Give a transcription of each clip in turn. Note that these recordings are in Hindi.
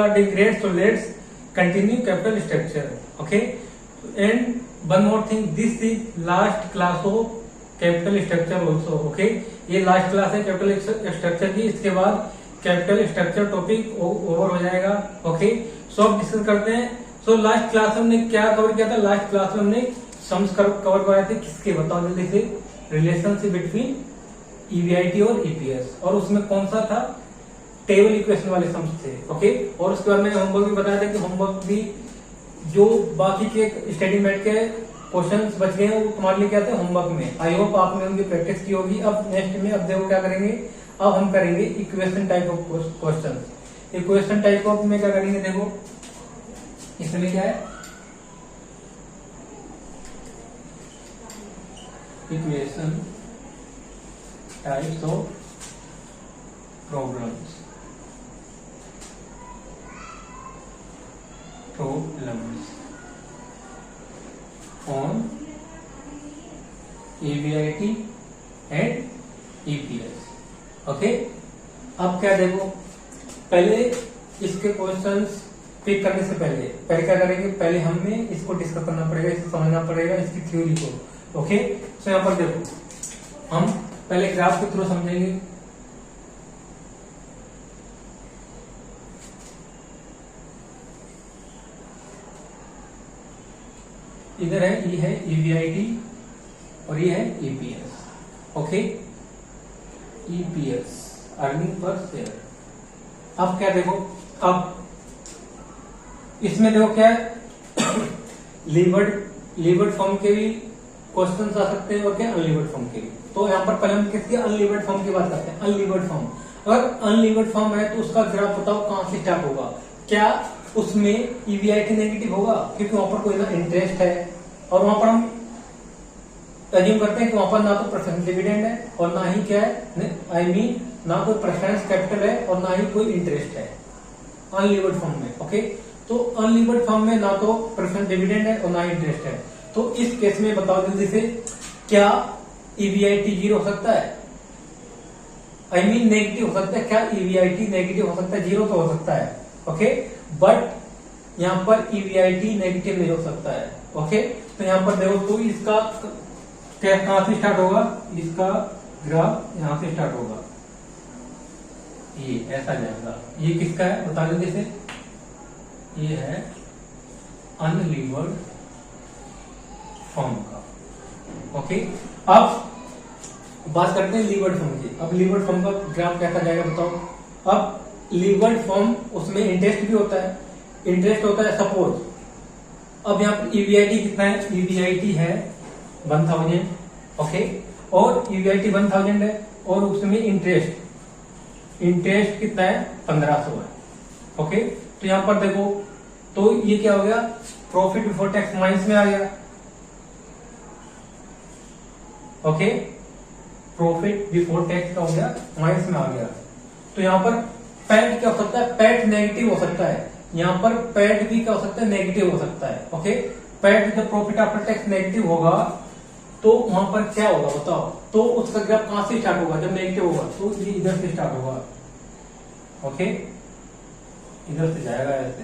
are doing great, so let's continue capital structure. Okay, and one more thing, this is last class of capital structure also. Okay, ये लास्ट क्लास है कैपिटल स्ट्रक्चर की, इसके बाद कैपिटल स्ट्रक्चर टॉपिक ओवर हो जाएगा. ओके, सो अब डिस्कस करते हैं. सो लास्ट क्लास में हमने क्या कवर किया था? लास्ट क्लास में हमने सम्स कवर कराए थे. किसके बताओ जल्दी से? रिलेशनशिप बिटवीन ईवीआईटी और ईपीएस, और उसमें कौन सा था? टेबल इक्वेशन वाले सम्स थे. ओके, और उसके बाद मैंने होमवर्क भी बताया था कि होमवर्क भी जो बाकी के स्टडी मेट के क्वेश्चंस बच गए हैं वो तुम्हारे लिए क्या थे होमवर्क में. आई होप आपने उनकी प्रैक्टिस की होगी. अब नेक्स्ट में अब देखो क्या करेंगे. अब हम करेंगे equation type of question. Equation type of में क्या करेंगे? देखो इसमें क्या है, equation types of problems on EBIT and EPS. Okay, अब क्या देखो, पहले इसके क्वेश्चंस पिक करने से पहले क्या करेंगे? पहले हमें इसको डिस्कस करना पड़ेगा, इसको समझना पड़ेगा, इसकी थ्योरी को. ओके, तो यहाँ पर देखो हम पहले ग्राफ के थ्रू समझेंगे. इधर है, ये है ईवीआईटी और ये है EPS. Okay, EPS earning per share. अब क्या देखो, अब इसमें देखो क्या है, लीवर्ड फॉर्म के भी क्वेश्चन आ सकते हैं और क्या अनलीवर्ड फॉर्म के भी. तो यहाँ पर पहले हम किसकी अनलीवर्ड फॉर्म की बात करते हैं. अनलीवर्ड फॉर्म, अगर अनलीवर्ड फॉर्म है तो उसका ग्राफ बताओ कहां से स्टार्ट होगा? क्या उसमें ईवीआईटी नेगेटिव होगा? क्योंकि वहां पर कोई ना इंटरेस्ट है, और वहां पर हम एज्यूम करते हैं कि वहां पर ना तो प्रेफरेंस डिविडेंड है और ना ही क्या है, आई मीन ना कोई प्रेफरेंस कैपिटल है और ना ही कोई इंटरेस्ट है अनलीवर्ड फॉर्म में. ओके, तो अनलीवर्ड फॉर्म में ना तो प्रेफरेंस डिविडेंड है और ना ही इंटरेस्ट है. तो इस केस में बताओ जल्दी से, क्या ईवीआईटी जीरो हो सकता है? आई मीन नेगेटिव हो सकता है. क्या ईवीआईटी नेगेटिव हो सकता है? जीरो तो हो सकता है. ओके, बट यहाँ पर ईवीआईटी नेगेटिव नहीं हो सकता है. ओके, तो यहाँ पर देखो, तो इसका क्या कहां से स्टार्ट होगा? इसका ग्राफ यहां से स्टार्ट होगा, ये ऐसा जाएगा. ये किसका है बता दो जैसे, ये है अनलीवर्ड फॉर्म का. ओके, अब बात करते हैं लीवर्ड फॉर्म की. अब लीवर्ड फॉर्म का ग्राफ कैसा जाएगा बताओ. अब लीवर्ड फॉर्म, उसमें इंटरेस्ट भी होता है. इंटरेस्ट होता है सपोज, अब यहाँ पर ईवीआईटी कितना है? ईवीआईटी है 1000. ओके, और ईवीआईटी 1000 है और उसमें इंटरेस्ट कितना है? 1500 है. ओके, तो यहाँ पर देखो, तो ये क्या हो गया? प्रॉफिट बिफोर टैक्स माइनस में आ गया. ओके, प्रॉफिट बिफोर टैक्स का हो गया माइनस में आ गया. तो यहाँ पर पैट क्या हो सकता है? पैट नेगेटिव हो सकता है. यहाँ पर पैट भी क्या हो सकता है? नेगेटिव हो सकता है. ओके, पैट जब प्रॉफिट आफ्टर टैक्स नेगेटिव होगा तो वहां पर क्या होगा बताओ? तो उसका ग्राफ कहां से स्टार्ट होगा? जब नेगेटिव होगा तो ये इधर से स्टार्ट होगा. ओके, इधर से जाएगा ऐसे.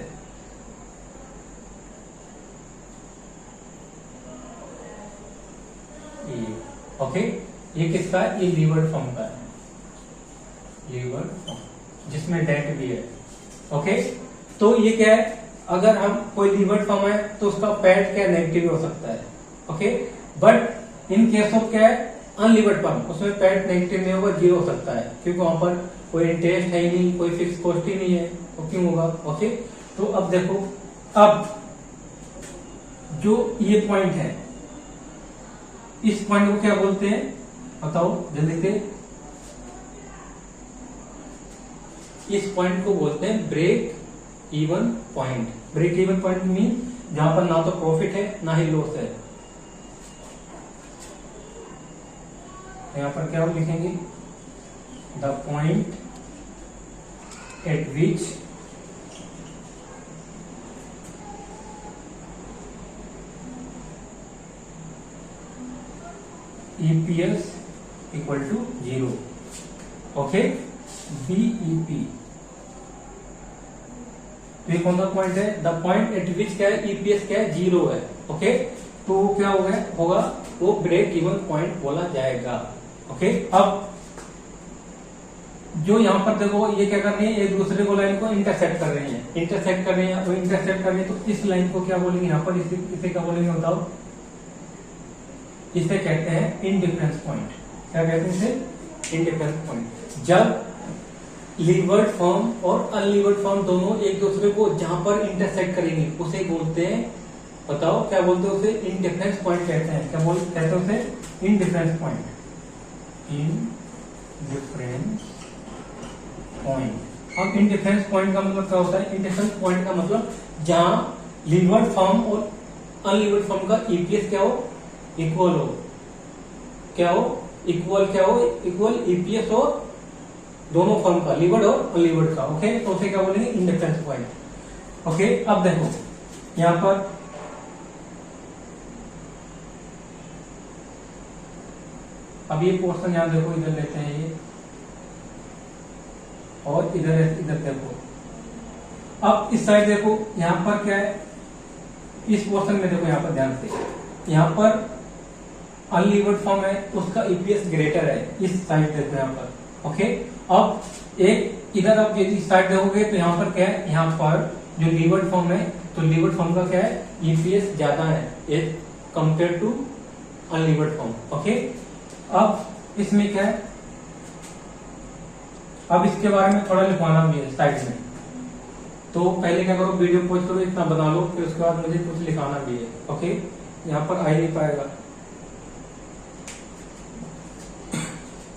ये ओके, ये किसका है? ये लीवर्ड फॉर्म का है. लीवर्ड फॉर्म जिसमें डेट भी है. ओके, तो ये क्या है? अगर हम कोई लीवर्ड फॉर्म है तो उसका पैट क्या नेगेटिव हो सकता है. Okay, but in case of क्या है? अनलीवर्ड फॉर्म, उसमें पैट नेगेटिव नहीं होगा, जीरो हो सकता है, क्योंकि वहां पर कोई इंटरेस्ट है ही नहीं, कोई फिक्स कॉस्ट ही नहीं है, तो क्यों होगा? ओके, तो अब देखो, अब जो ये पॉइंट है, इस पॉइंट को क्या बोलते हैं बताओ जल्दी से. इस पॉइंट को बोलते हैं break even point. Break even point mean जहां पर ना तो प्रॉफिट है ना ही लॉस है. यहां पर क्या हम लिखेंगे? The point at which EPS equal to 0. Okay, BEP तो ये कौन सा पॉइंट है? द पॉइंट एट विच क्या है? ईपीएस क्या है? 0 है। ओके, तो क्या होगा वो ब्रेक इवन पॉइंट बोला जाएगा। ओके, अब जो यहाँ पर देखो ये क्या कर रही है, एक दूसरे को लाइन को इंटरसेक्ट कर रही है, इंटरसेक्ट कर रही है, वो इंटरसेक्ट कर रही है, तो इस लाइन को क्या बोलेंगे यहाँ पर? इसे क्या बोलेंगे बताओ? इसे कहते हैं इंडिफरेंस पॉइंट। क्या कहते हैं इसे? Indifference point. जब लीवर्ड फॉर्म और अनलीवर्ड फॉर्म दोनों एक दूसरे को जहां पर इंटरसेक्ट करेंगे उसे बोलते हैं, बताओ क्या बोलते हैं उसे? इंडिफरेंस पॉइंट कहते हैं। क्या कहते हैं उसे? Indifference point. Indifference point. अब इंडिफरेंस पॉइंट का मतलब क्या होता है? इंडिफरेंस पॉइंट का मतलब जहां लीवर्ड फॉर्म और अनलीवर्ड फॉर्म का ईपीएस क्या हो? इक्वल हो। क्या हो? इक्वल। क्या हो? इक्वल ईपीएस हो दोनों फॉर्म का, लीवर्ड और अनलीवर्ड का। ओके, तो उसे क्या बोलेंगे? Indifference point. ओके, अब देखो यहां पर अब ये पोर्शन यहां देखो, इधर लेते हैं ये, और इधर देखो। अब इस साइड देखो, यहां पर क्या है? इस पोर्शन में देखो, यहां पर ध्यान से, यहां पर अनलीवर्ड फॉर्म है, उसका ईपीएस ग्रेटर है। इस साइड देखो यहां पर। ओके, अब एक इधर आप यदि साइड देखोगे तो यहाँ पर क्या है? यहाँ पर जो लीवर्ड फॉर्म है, तो लीवर्ड फॉर्म का क्या है? ईपीएस ज्यादा है as compare to unlevered form. Okay, अब इसमें क्या है? अब इसके बारे में थोड़ा लिखवाना भी है साइड में, तो पहले क्या करो? वीडियो पॉज करो, इतना बना लो, फिर उसके बाद मुझे कुछ लिखाना भी है। ओके, यहाँ पर आ ही नहीं पाएगा।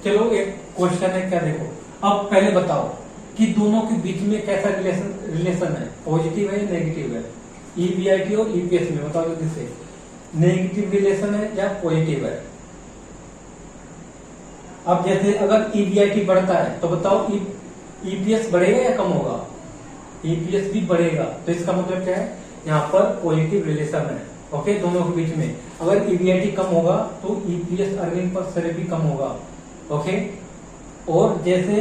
चलो एक क्वेश्चन है, क्या देखो, अब पहले बताओ कि दोनों के बीच में कैसा रिलेशन है? पॉजिटिव है या नेगेटिव है? ईवीआईटी और ईपीएस में बताओ जल्दी से, नेगेटिव रिलेशन है या पॉजिटिव है? अब जैसे अगर ईवीआईटी बढ़ता है तो बताओ ईपीएस बढ़ेगा या कम होगा? ईपीएस भी बढ़ेगा, तो इसका मतलब क्या है? यहाँ पर पॉजिटिव रिलेशन है। ओके, दोनों के बीच में। अगर ईवीआईटी कम होगा तो ईपीएस अर्निंग पर शेयर भी कम होगा। ओके, और जैसे,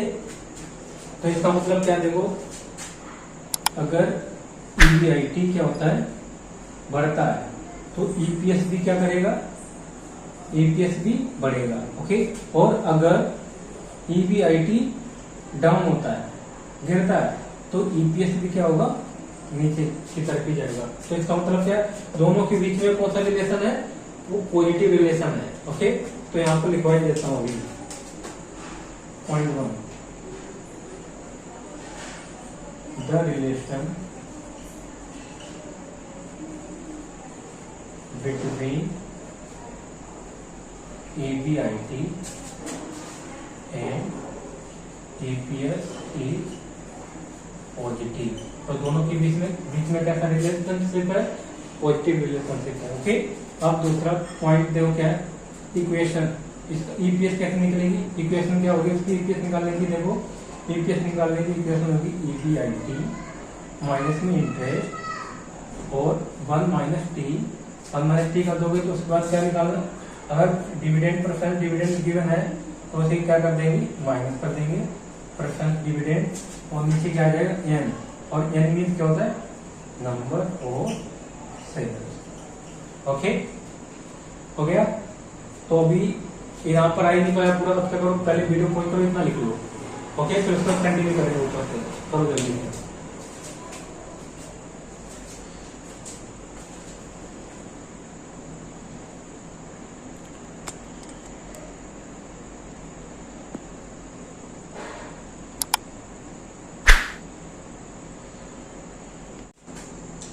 तो इसका मतलब क्या? देखो, अगर ईवीआईटी क्या होता है? बढ़ता है, तो ईपीएस भी क्या करेगा? ईपीएस भी बढ़ेगा। ओके, और अगर ईवीआईटी डाउन होता है, गिरता है, तो ईपीएस भी क्या होगा? नीचे की तरफ ही जाएगा। तो इसका मतलब क्या है? दोनों के बीच में कौन सा रिलेशन है? वो पॉजिटिव रिलेशन है। ओके, तो यहाँ पर लिखवा देता हूँ अभी point 1, the relation between EBIT and EPS is positive. तो दोनों के बीच में कैसा रिलेशनशिप है? पॉजिटिव रिलेशनशिप है। ओके, अब दूसरा पॉइंट देखो क्या है? इक्वेशन। इसका ईपीएस कैसे निकलेगी? इक्वेशन क्या होगी इसकी? ईपीएस निकालने की, देखो ईपीएस निकालने की इक्वेशन होगी EBIT माइनस में इंटरेस्ट और 1 माइनस टी कर दोगे तो उसके बाद क्या निकालना? अगर डिविडेंड परसेंट डिविडेंड गिवन है तो उसे क्या कर देंगे? माइनस कर देंगे परसेंट डिविडेंड, और नीचे क्या आ जाएगा? एन, और एन मीन्स क्या होता है? Number of shares. ओके, हो गया? तो अभी यहाँ पर आई नहीं पाया पूरा, तब तक करो पहले वीडियो पॉइंट करो, इतना लिख लो। ओके, फिर उसको कंटिन्यू करेंगे ऊपर से, करो जल्दी से।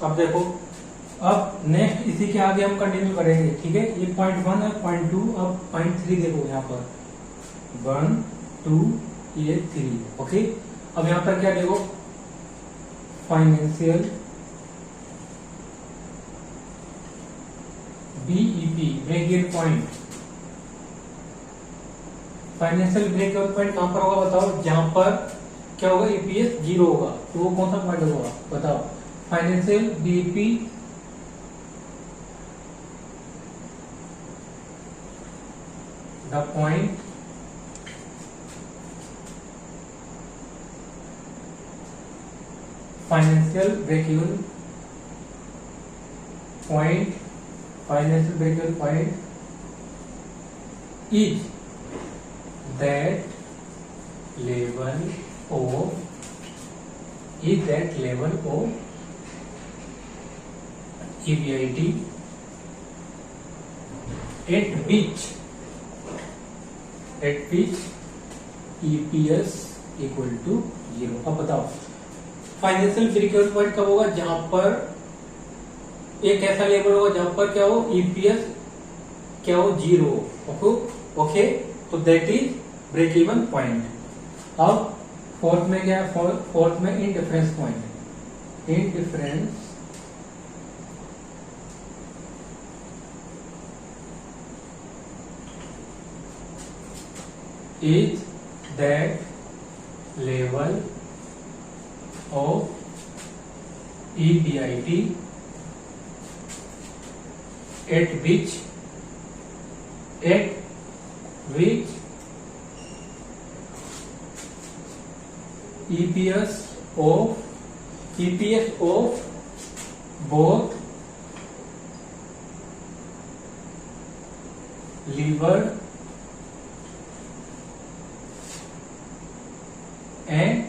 अब देखो, अब नेक्स्ट इसी के आगे हम कंटिन्यू करेंगे। ठीक है, ये पॉइंट 1 है, पॉइंट 2, अब पॉइंट 3 देखो यहाँ पर 1 2 ये 3। ओके, अब यहाँ पर क्या देखो? Financial BEP break even point. Financial break even point कहां पर होगा बताओ? जहां पर क्या होगा? ईपीएस 0 होगा, तो वो कौन सा पॉइंट होगा बताओ? Financial BEP the point financial break even point, financial break even point is that level of, is that level of EBIT at which EPS equal to 0। अब बताओ फाइनेंशियल ब्रेक इवन पॉइंट कब होगा, जहां पर एक ऐसा लेवल होगा जहां पर क्या हो, ईपीएस क्या हो, 0 हो। ओके, तो that is break even point. अब फोर्थ में क्या है, फोर्थ में indifference point. Indifference is that level of EBIT at which EPS of both levered and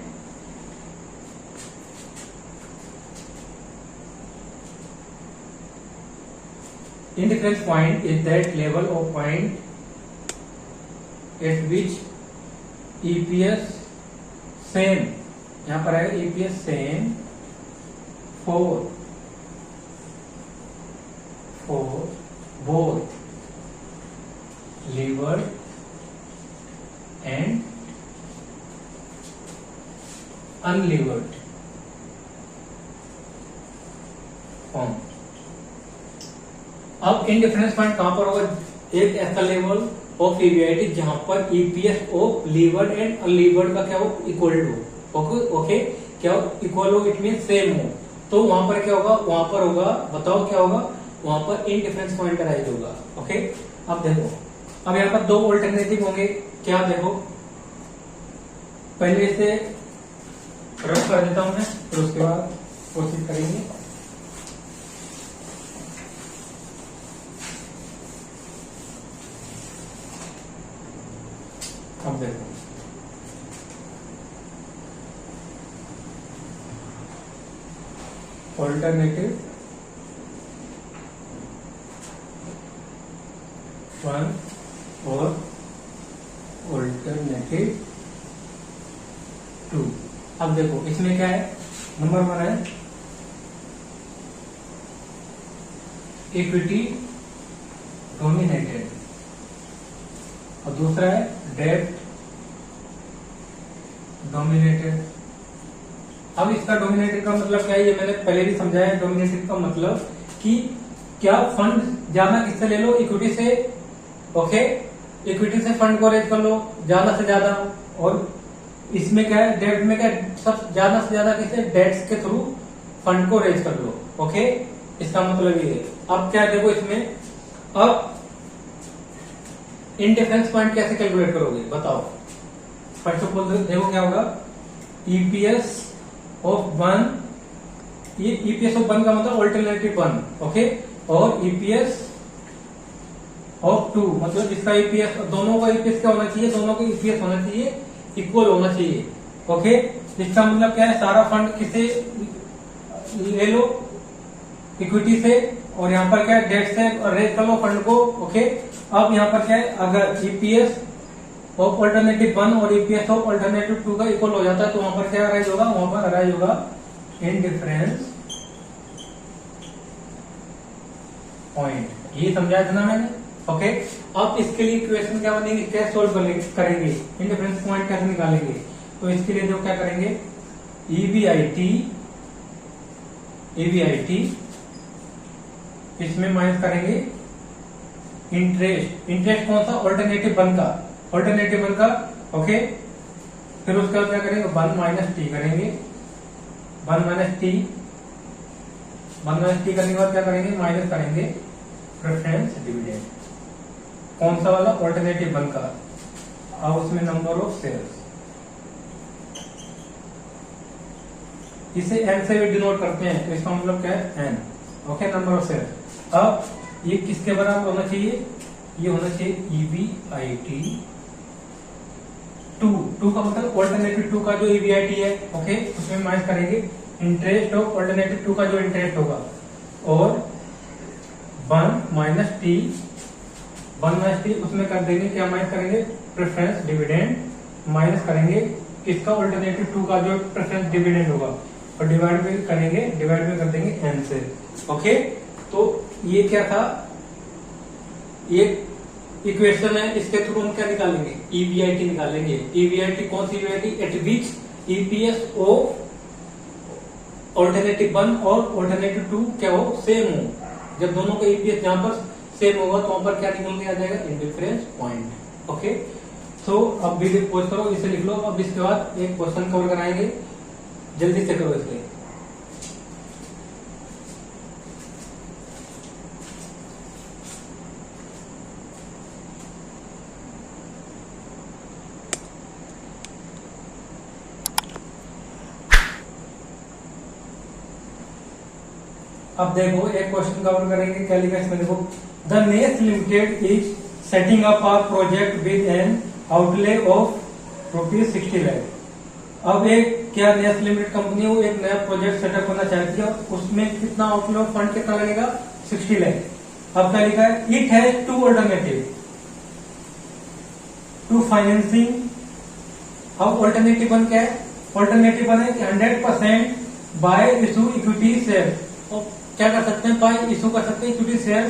indifference point is that level of point at which EPS same, यहां पर आएगा EPS same for both levered and unlevered form. अब इंडिफरेंस पॉइंट कहां पर होगा, एक ऐसा लेवल ऑफ EBIT जहां पर EPS of levered and unlevered का क्या हो, इक्वल टू। ओके, क्या हो, इक्वल हो, इट मीन सेम हो। तो वहां पर क्या होगा, वहां पर होगा, बताओ क्या होगा, वहां पर इंडिफरेंस पॉइंट अराइज होगा। ओके, अब देखो, अब यहाँ पर दो ऑल्टरनेटिव होंगे। क्या, देखो पहले इसे रख कर देता हूं मैं, फिर उसके बाद कोशिश करेंगे। अब देखो, ऑल्टरनेटिव 1 और ऑल्टरनेटिव 2। अब देखो इसमें क्या है, नंबर 1 है इक्विटी डोमिनेटेड और दूसरा है डेब्ट डोमिनेटेड। अब इसका डोमिनेटेड का मतलब क्या है, ये मैंने पहले भी समझाया। डोमिनेटेड का मतलब कि क्या फंड ज्यादा किससे ले लो, इक्विटी से। ओके, इक्विटी से फंड को रेज कर लो ज्यादा से ज्यादा। और इसमें क्या है, डेब्ट में क्या है, सब ज्यादा से ज्यादा किससे, डेट्स के थ्रू फंड को रेज कर लो। ओके, इसका मतलब ये है। अब क्या देखो इसमें, अब इंडिफरेंस पॉइंट कैसे कैलकुलेट करोगे, बताओ। फर्स्ट ऑफ ऑल देखो क्या होगा, EPS ऑफ 1, ये EPS ऑफ 1 का मतलब ऑल्टरनेटिव 1। ओके, और EPS ऑफ 2 मतलब इसका EPS, दोनों का EPS क्या होना चाहिए, दोनों का EPS होना चाहिए इक्वल होना चाहिए। ओके, इसका मतलब क्या है, सारा फंड किसे ले लो, इक्विटी से, और यहाँ पर क्या है, डेट से रेज कर लो फंड को। ओके, अब यहाँ पर क्या है, अगर EPS ऑफ ऑल्टरनेटिव 1 और EPS ऑफ ऑल्टरनेटिव 2 का इक्वल हो जाता है तो वहां पर क्या अराइज होगा, वहां पर अराइज होगा इंडिफरेंस पॉइंट। ये समझाया था ना मैंने। ओके, अब इसके लिए इक्वेशन क्या बनेगी, कैसे सोल्व करेंगे, इंडिफरेंस पॉइंट कैसे निकालेंगे। तो इसके लिए जो क्या करेंगे, EBIT इसमें माइनस करेंगे इंटरेस्ट कौन सा, ऑल्टरनेटिव 1 का। ओके, फिर उसके बाद क्या करेंगे, 1 माइनस टी करेंगे, 1 माइनस टी करने के बाद क्या करेंगे, माइनस करेंगे प्रेफरेंस डिविडेंड। कौन सा वाला, ऑल्टरनेटिव 1 का। अब उसमें नंबर ऑफ शेयर्स, इसे एन से भी डिनोट करते हैं, तो इसका मतलब क्या है n. Okay, number of share. अब ये किसके बराबर होना चाहिए, ये होना चाहिए EBIT 2 का मतलब ऑल्टरनेटिव 2 का जो EBIT है, ओके, उसमें माइनस करेंगे इंटरेस्ट ऑफ ऑल्टरनेटिव 2 का जो इंटरेस्ट होगा, और 1 माइनस टी उसमें कर देंगे क्या, माइनस करेंगे प्रेफरेंस डिविडेंड, माइनस करेंगे किसका, ऑल्टरनेटिव 2 का जो प्रेफरेंस डिविडेंड होगा, और डिवाइड में कर देंगे एन से। ओके, तो ये क्या था, ये इक्वेशन है, इसके थ्रू हम क्या निकालेंगे, EBIT निकालेंगे। EBIT कौन सी EBIT, eight which EPS of alternative 1 और ऑल्टरनेटिव 2 क्या हो, सेम हो। जब दोनों का EPS जहां पर सेम होगा तो वहां पर क्या निकल के आ जाएगा, इंडिफरेंस पॉइंट। ओके, तो अब वीडियो पॉज करो, इसे लिख लो। अब इसके बाद एक क्वेश्चन कवर कराएंगे, जल्दी से करो इसके। अब देखो एक क्वेश्चन कवर करेंगे, क्या लिखा है इसमें, देखो the Ness limited is setting up a project with an outlay of ₹60 lakh. अब एक क्या नेस लिमिटेड कंपनी है, वो एक नया प्रोजेक्ट सेटअप करना चाहती है, उसमें कितना आउटले ऑफ फंड कितना लगेगा, 60 लाख। अब क्या लिखा है, it has 2 alternative to financing. अब ऑल्टरनेटिव 1 क्या है, ऑल्टरनेटिव 1 है कि 100% बाय इशू इक्विटी शेयर। क्या कर सकते हैं, बाय इशू कर सकते हैं इक्विटी शेयर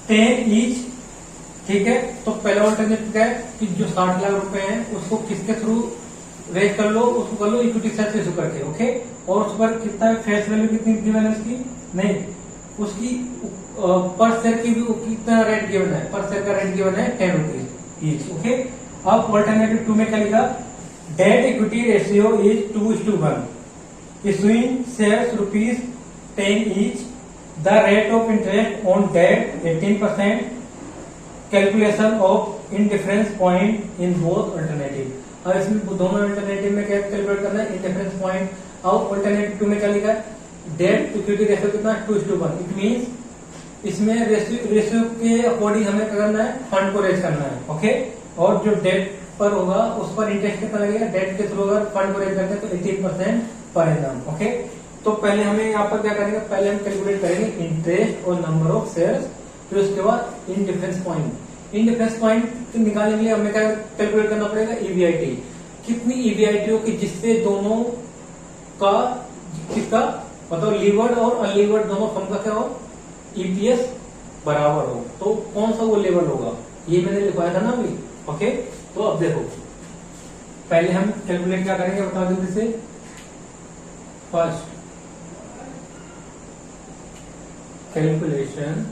10 ईच। ठीक है, तो पहला ऑल्टरनेटिव क्या है कि जो 60 लाख रुपए हैं उसको किसके थ्रू रेज कर लो, उसको कर लो इक्विटी शेयर इशू करके। ओके, और उस पर कितना फेस वैल्यू कितनी गिवन है उसकी, नहीं उसकी पर शेयर की भी कितना रेट गिवन है, पर शेयर का रेट गिवन है 10 रुपीज ईच। ओके, अब ऑल्टरनेटिव 2 में क्या लिखा, debt equity ratio is 2:1, issuing shares ₹10 each, the rate of interest on debt 18%, calculation of indifference point in both alternative. अब इसमें दोनों अल्टरनेटिव में क्या कैलकुलेट करना है, इंडिफरेंस पॉइंट। अब अल्टरनेटिव 2 में क्या लिखा है, डेट इक्विटी रेशियो कितना, 2:1। इट मीन्स इसमें रेशियो के अकॉर्डिंग हमें क्या करना है, फंड को रेज करना है। ओके, और जो डेट पर होगा उस पर इंटरेस्ट कितना लगेगा, डेट के थ्रू अगर फंड को रेज करते हैं तो 18% पर एनम। ओके, तो पहले हमें यहाँ पर क्या करेंगे, पहले हम कैलकुलेट करेंगे इंटरेस्ट और नंबर ऑफ शेयर्स, फिर उसके बाद इंडिफरेंस पॉइंट। इंडिफरेंस पॉइंट निकालने के लिए हमें क्या कैलकुलेट करना पड़ेगा, EBIT। कितनी EBIT हो कि जिससे दोनों का किसका मतलब लीवर्ड और अनलीवर्ड दोनों फर्म का क्या हो, EPS बराबर हो। तो कौन सा वो लेवल होगा, ये मैंने लिखवाया था ना अभी। ओके, तो अब देखो पहले हम कैलकुलेट क्या करेंगे, बता जल्दी से। First calculation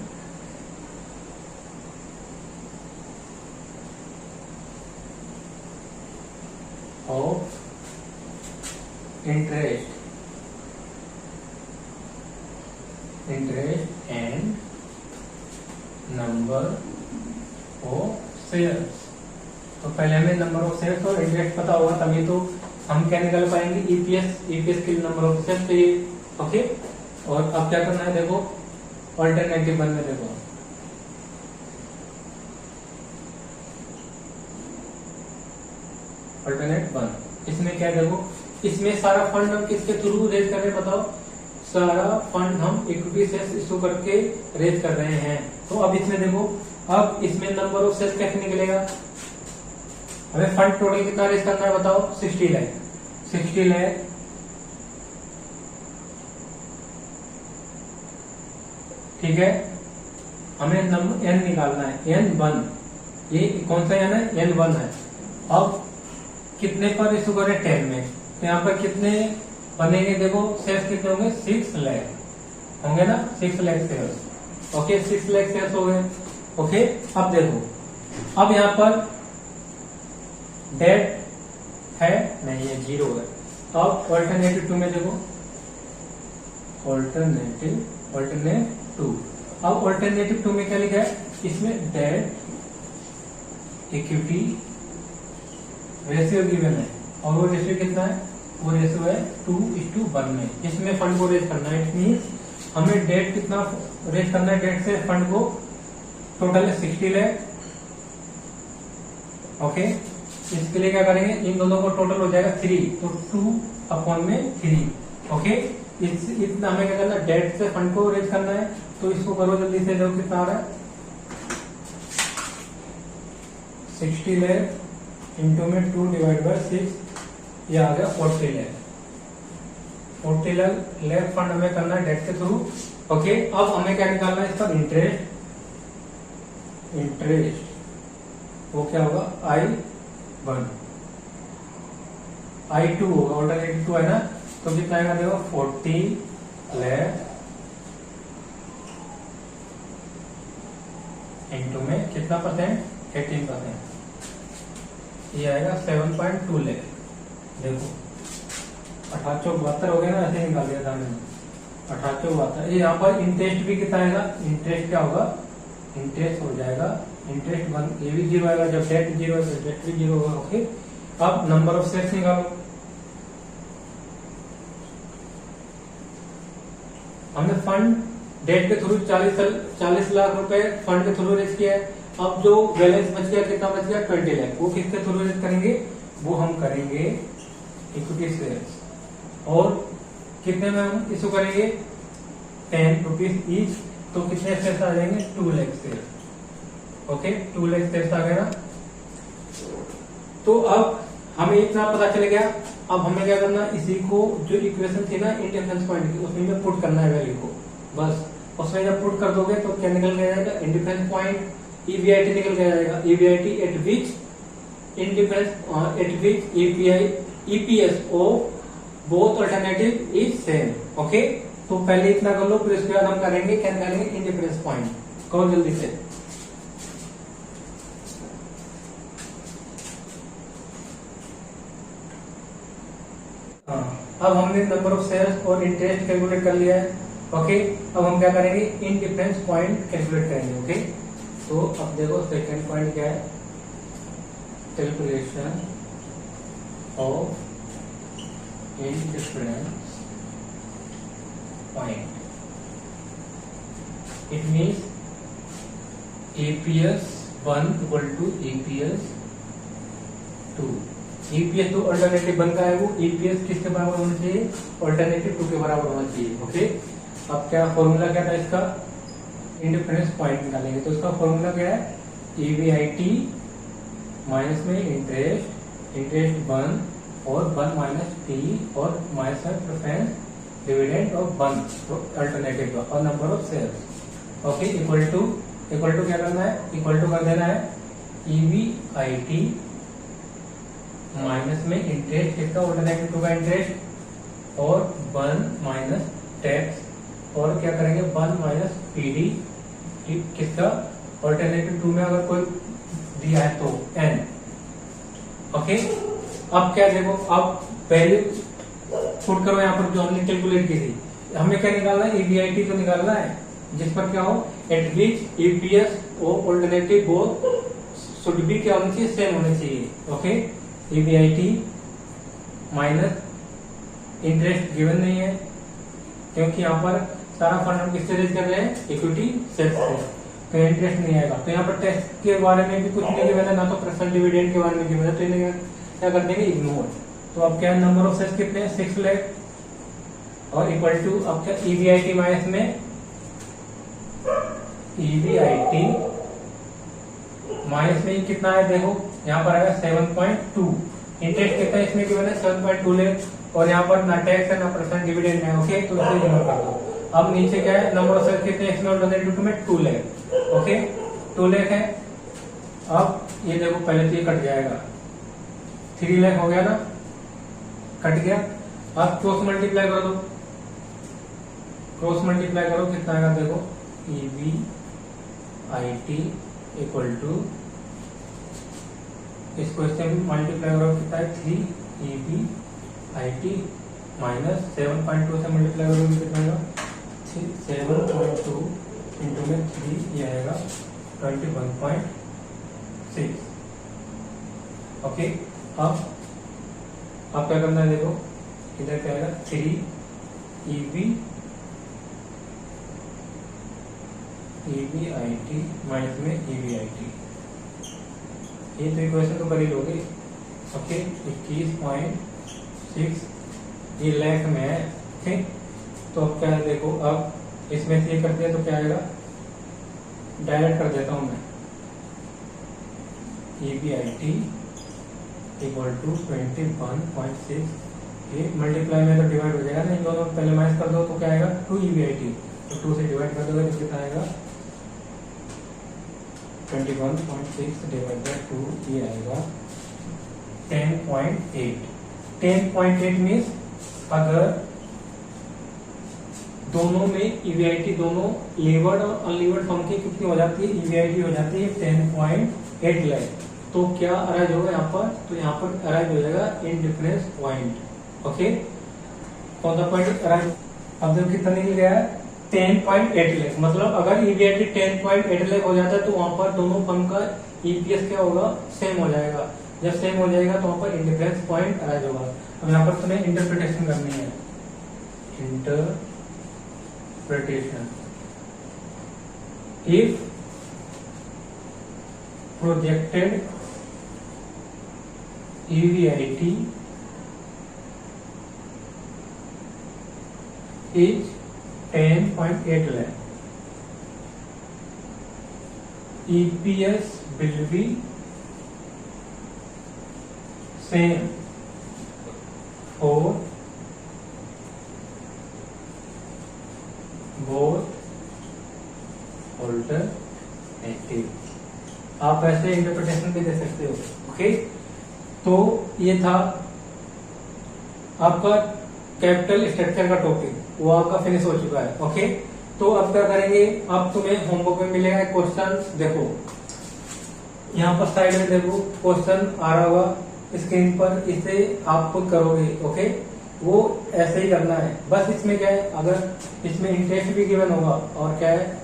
of interest and number of shares. तो पहले हमें नंबर ऑफ शेयर्स और इंटरेस्ट पता होगा, तभी तो हम क्या निकाल पाएंगे, EPS के लिए नंबर ऑफ शेयर्स चाहिए। ओके, और अब क्या करना है, देखो ऑल्टरनेटिव 1 में देखो अल्टरनेट 1, इसमें क्या देखो, इसमें सारा फंड हम किसके थ्रू रेज कर रहे हैं, बताओ। सारा फंड हम इक्विटी शेयर्स इशू करके रेज कर रहे हैं। तो अब इसमें देखो, अब इसमें नंबर ऑफ शेयर्स कैसे निकलेगा, हमें फंड टोटल कितना रेज करना है, बताओ 60 लाख। 60 लाख ठीक है, हमें नंबर n निकालना है, N1। ये कौन सा n है, N1 है। अब कितने पर इशू करें, 10 में, तो यहाँ पर कितने बनेंगे, देखो शेयर्स कितने होंगे, 6 लाख होंगे ना, 6 lakh shares. Okay, 6 lakh shares हो गए। ओके, अब देखो, अब यहाँ पर डेट है नहीं है, 0 है। अब ऑल्टरनेटिव 2 में देखो, ऑल्टरनेट 2। अब ऑल्टरनेटिव 2 में क्या लिखा है, इसमें डेट इक्विटी रेशियो गिवन है, और वो रेशियो कितना है, वो रेशियो है 2:1 में। इसमें फंड को रेज करना है। इट मीन्स हमें डेट कितना रेज करना है, डेट से फंड को टोटल है 60 लाख। ओके, इसके लिए क्या करेंगे, इन दोनों को टोटल हो जाएगा 3, तो 2/3। ओके, इतना हमें क्या करना है, डेट से फंड को रेज करना है। तो इसको करो जल्दी से, देखो कितना आ रहा है, 60 लाख इंटू में 2 डिवाइड बाय 6, ये आ गया 40 लाख। 40 लाख फंड हमें करना है डेट के थ्रू। ओके, अब हमें क्या निकालना है इस पर, इंटरेस्ट। वो क्या होगा, I1, I2 होगा, ऑल्टरनेटिव 2 है ना, तो कितना आएगा देखो 40 लाख इंटू में कितना परसेंट, 18%, ये आएगा 7.2 लाख। देखो 1872 हो गया ना, ऐसे निकाल दिया था मैंने, 1872। यहाँ पर इंटरेस्ट भी कितना आएगा, इंटरेस्ट क्या होगा, इंटरेस्ट हो जाएगा, इंटरेस्ट 1, ये भी 0 आएगा, जब डेट 0 है तो डेट भी 0 होगा। ओके, अब नंबर ऑफ शेयर्स निकालो। हमने फंड डेट के थ्रू 40 लाख रुपए फंड के थ्रू रेज किया है। अब जो बैलेंस बच गया, कितना बच गया, 20 लाख, वो किसके थ्रू रेज करेंगे, वो हम करेंगे इक्विटी शेयर्स। और कितने में हम इशू करेंगे, 10 रुपीज ईच, तो कितने शेयर्स आ जाएंगे, 2 lakh shares. Okay, 2 lakh shares आ गया ना। तो अब हमें इतना पता चल गया। अब हमें क्या करना, इसी को जो इक्वेशन थी ना इंडिफरेंस पॉइंट की, उसमें पुट करना है वैल्यू को, बस। उसमें जब पुट कर दोगे तो क्या निकल के जाएगा, इंडिफरेंस पॉइंट EBIT निकल के जाएगा। EBIT eight which EPS of both alternative is same. Okay, तो पहले इतना कर लो, फिर उसके बाद हम करेंगे क्या निकालेंगे, इंडिफरेंस पॉइंट। करो जल्दी से। अब हमने नंबर ऑफ शेयर्स और इंटरेस्ट कैलकुलेट कर लिया है। ओके, अब हम क्या करेंगे, इंडिफरेंस पॉइंट कैलकुलेट करेंगे। ओके, तो अब देखो सेकंड पॉइंट क्या है, calculation of indifference point. It means EPS 1 equal to EPS 2। EPS 2 alternative 1 का है, वो EPS किसके बराबर होना चाहिए, अल्टरनेटिव 2 के बराबर होना चाहिए। ओके, अब क्या फॉर्मूला क्या था इसका, इंडिफरेंस पॉइंट निकालेंगे। तो इसका फॉर्मूला क्या है, EBIT माइनस में इंटरेस्ट 1 और 1 माइनस T और माइनस में प्रेफरेंस डिविडेंड ऑफ 1, तो अल्टरनेटिव का, और number of shares. Okay, equal to क्या करना है, इक्वल टू कर देना है EBIT माइनस में इंटरेस्ट किसका, अल्टरनेटिव 2 का इंटरेस्ट, और 1 माइनस टैक्स, और क्या करेंगे 1 माइनस PD किसका, अल्टरनेटिव 2 में अगर कोई दिया है तो N। ओके, अब क्या देखो, अब पहले पुट करो यहाँ पर जो हमने कैलकुलेट की थी, हमें क्या निकालना है, EBIT तो निकालना है जिस पर क्या हो, एट विच EPS और अल्टरनेटिव बोथ शुड बी क्या होनी चाहिए, सेम होने चाहिए। Okay, EBIT minus interest given नहीं है, क्योंकि यहाँ पर सारा फंड हम किससे रेज कर रहे हैं, इक्विटी शेयर्स से, तो इंटरेस्ट नहीं आएगा। तो यहाँ पर टैक्स के बारे में भी कुछ नहीं गिवन है, ना तो प्रेफरेंस डिविडेंड के बारे में गिवन है, तो इन्हें क्या कर देंगे, इग्नोर। तो अब क्या नंबर ऑफ शेयर्स कितने हैं, 6 लाख, और इक्वल टू अब क्या EBIT माइनस में EBIT माइनस में कितना है, देखो यहाँ पर आएगा 7.2, इंटरेस्ट कितना है इसमें गिवन है 7.2 लाख, और यहाँ पर ना टैक्स है ना प्रेफरेंस डिविडेंड है। ओके, तो इसे इग्नोर कर दो। अब नीचे क्या है, नंबर ऑफ शेयर्स कितने, इसमें अल्टरनेटिव में 2 लाख। ओके, 2 लाख है। अब ये देखो पहले तो ये कट जाएगा, 3 लाख हो गया ना, कट गया। अब क्रॉस मल्टीप्लाई कर दो, क्रॉस मल्टीप्लाई करो कितना आएगा, देखो EBIT इक्वल टू, इसको इससे मल्टीप्लाई करो कितना है, 3 EBIT माइनस 7.2 से मल्टीप्लाई करोगे कितना आएगा, 7.2 इंटू में 3, ये आएगा 21.6। ओके, अब क्या करना है, देखो इधर क्या आएगा 3 EBIT माइनस में EBIT। ये तो इक्वेशन तो कर ही लोगे। ओके 21.6 ये लैख में है। ठीक, तो अब क्या है देखो, अब इसमें से ये कर दिया तो क्या आएगा, डायरेक्ट कर देता हूं मैं, EBIT इक्वल टू 21.6, ये मल्टीप्लाई में तो डिवाइड हो जाएगा ना, इन दोनों पहले माइनस कर दो तो क्या आएगा 2 EBIT, तो 2 से डिवाइड कर दोगे तो कितना आएगा 21.6 डिवाइड बाय 2, ये आएगा 10.8। 10.8 मीन्स अगर दोनों में EBIT दोनों लीवर्ड और अनलीवर्ड फॉर्म की कितनी हो जाती है, EBIT हो जाती है 10.8 लाख। तो क्या अराइज होगा यहाँ पर, तो यहाँ पर अराइज हो जाएगा इंडिफरेंस पॉइंट। ओके, कौन सा पॉइंट अराइज, अब देखो कितना निकल गया है 10.8 लाख। मतलब अगर EBIT 10.8 लाख हो जाता है तो वहां पर दोनों फर्म का EPS क्या होगा, सेम हो जाएगा। जब सेम हो जाएगा तो वहां पर इंडिफरेंस पॉइंट अराइज होगा। अब यहाँ पर तुम्हें इंटरप्रिटेशन करनी है, interpretation. If projected EBIT is 10.8 lakh, EPS will be same for both alternative। आप ऐसे इंटरप्रिटेशन भी दे सकते हो। ओके, तो ये था आपका कैपिटल स्ट्रक्चर का टॉपिक, वो आपका फिनिश हो चुका है। ओके, तो अब क्या करेंगे, अब तुम्हें होमवर्क में मिलेगा क्वेश्चन। देखो यहाँ पर साइड में देखो क्वेश्चन आ रहा होगा स्क्रीन पर, इसे आप खुद करोगे। ओके, वो ऐसे ही करना है। बस इसमें क्या है, अगर इसमें इंटरेस्ट भी गिवन होगा और क्या है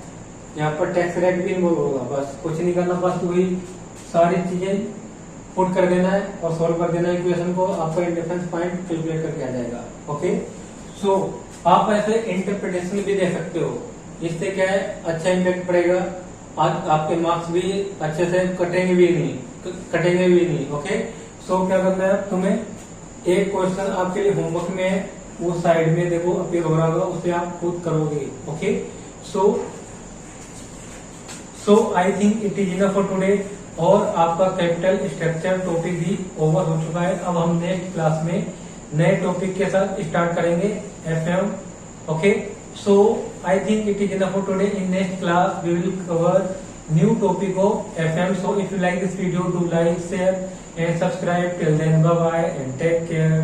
यहाँ पर टैक्स रेट भी इन्वॉल्व होगा, बस कुछ नहीं करना, बस वही सारी चीजें पुट कर देना है और सॉल्व कर देना है इक्वेशन को, आपका इंडिफरेंस पॉइंट कैलकुलेट करके आ जाएगा। ओके, सो आप ऐसे इंटरप्रिटेशन भी दे सकते हो, इससे क्या है अच्छा इम्पैक्ट पड़ेगा, आपके मार्क्स भी अच्छे से कटेंगे भी नहीं। ओके, सो क्या करना है तुम्हें, एक क्वेश्चन आपके लिए होमवर्क में है, वो साइड में देखो अपीयर हो रहा होगा, उसे आप खुद करोगे। Okay, so I think it is enough for today. और आपका कैपिटल स्ट्रक्चर टॉपिक भी ओवर हो चुका है। अब हम नेक्स्ट क्लास में नए टॉपिक के साथ स्टार्ट करेंगे FM। Okay, so I think it is enough for today. In next class we will cover new topic of FM। So if you like this video, do like, share and subscribe. Till then, bye bye and take care.